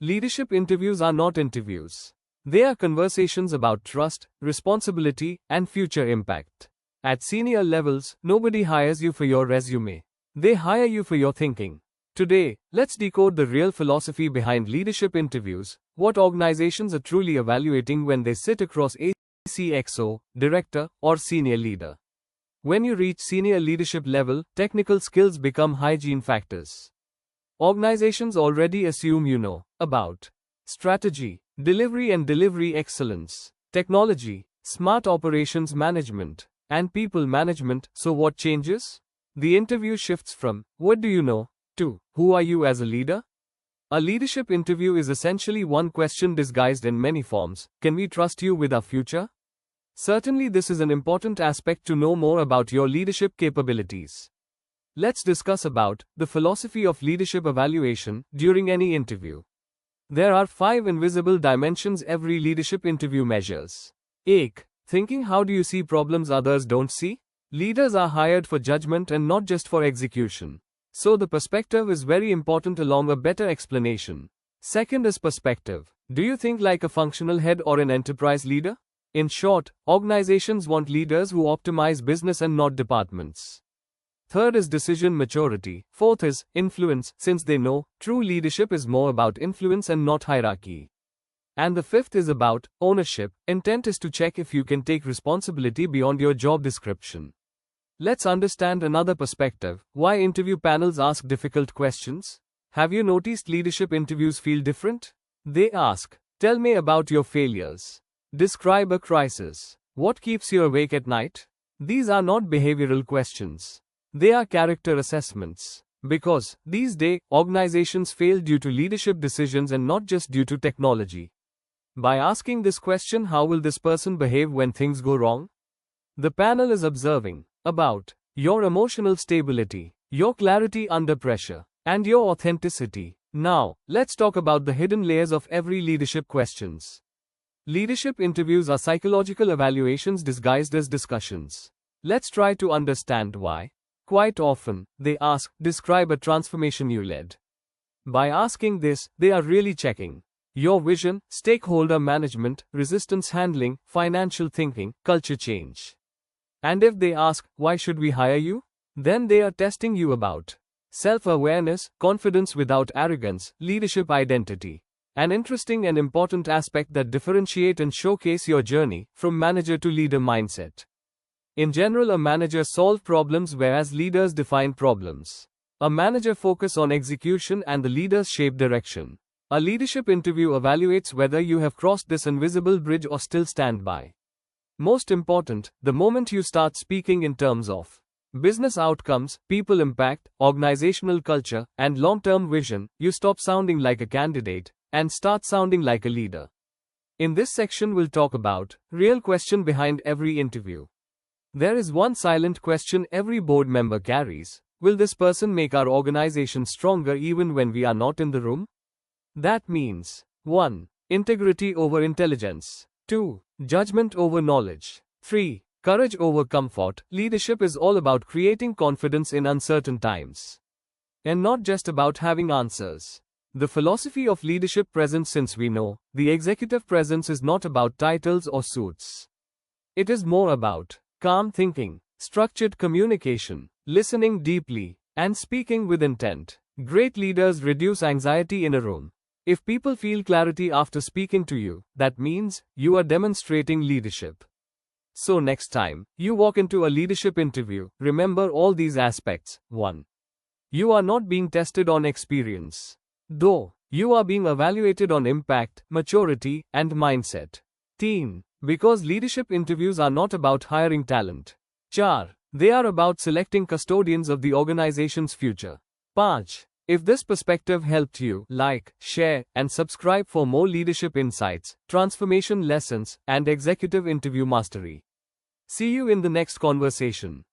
Leadership interviews are not interviews. They are conversations about trust, responsibility, and future impact. At senior levels, nobody hires you for your resume. They hire you for your thinking. Today, let's decode the real philosophy behind leadership interviews, what organizations are truly evaluating when they sit across a CXO, director, or senior leader. When you reach senior leadership level, technical skills become hygiene factors. Organizations already assume you know about strategy, delivery and delivery excellence, technology, smart operations management, and people management. So what changes? The interview shifts from, what do you know, to, who are you as a leader? A leadership interview is essentially one question disguised in many forms. Can we trust you with our future? Certainly, this is an important aspect to know more about your leadership capabilities. Let's discuss about the philosophy of leadership evaluation during any interview. There are 5 invisible dimensions every leadership interview measures. 1. Thinking. How do you see problems others don't see? Leaders are hired for judgment and not just for execution. So the perspective is very important along a better explanation. 2nd is perspective. Do you think like a functional head or an enterprise leader? In short, organizations want leaders who optimize business and not departments. 3rd is decision maturity. 4th is influence, since they know true leadership is more about influence and not hierarchy. And the 5th is about ownership. Intent is to check if you can take responsibility beyond your job description. Let's understand another perspective. Why interview panels ask difficult questions? Have you noticed leadership interviews feel different? They ask, tell me about your failures. Describe a crisis. What keeps you awake at night? These are not behavioral questions. They are character assessments. Because, these days, organizations fail due to leadership decisions and not just due to technology. By asking this question, how will this person behave when things go wrong? The panel is observing about your emotional stability, your clarity under pressure, and your authenticity. Now, let's talk about the hidden layers of every leadership questions. Leadership interviews are psychological evaluations disguised as discussions. Let's try to understand why. Quite often, they ask, describe a transformation you led. By asking this, they are really checking your vision, stakeholder management, resistance handling, financial thinking, culture change. And if they ask, why should we hire you? Then they are testing you about self-awareness, confidence without arrogance, leadership identity. An interesting and important aspect that differentiate and showcase your journey from manager to leader mindset. In general, a manager solves problems whereas leaders define problems. A manager focuses on execution and the leaders shape direction. A leadership interview evaluates whether you have crossed this invisible bridge or still stand by. Most important, the moment you start speaking in terms of business outcomes, people impact, organizational culture, and long-term vision, you stop sounding like a candidate and start sounding like a leader. In this section, we'll talk about real question behind every interview. There is one silent question every board member carries. Will this person make our organization stronger even when we are not in the room? That means 1. Integrity over intelligence. 2. Judgment over knowledge. 3. Courage over comfort. Leadership is all about creating confidence in uncertain times. And not just about having answers. The philosophy of leadership presence. Since we know, the executive presence is not about titles or suits. It is more about calm thinking, structured communication, listening deeply, and speaking with intent. Great leaders reduce anxiety in a room. If people feel clarity after speaking to you, that means you are demonstrating leadership. So next time you walk into a leadership interview, remember all these aspects. 1. You are not being tested on experience. Though, you are being evaluated on impact, maturity, and mindset. 3. Because leadership interviews are not about hiring talent. 4. They are about selecting custodians of the organization's future. 5. If this perspective helped you, like, share, and subscribe for more leadership insights, transformation lessons, and executive interview mastery. See you in the next conversation.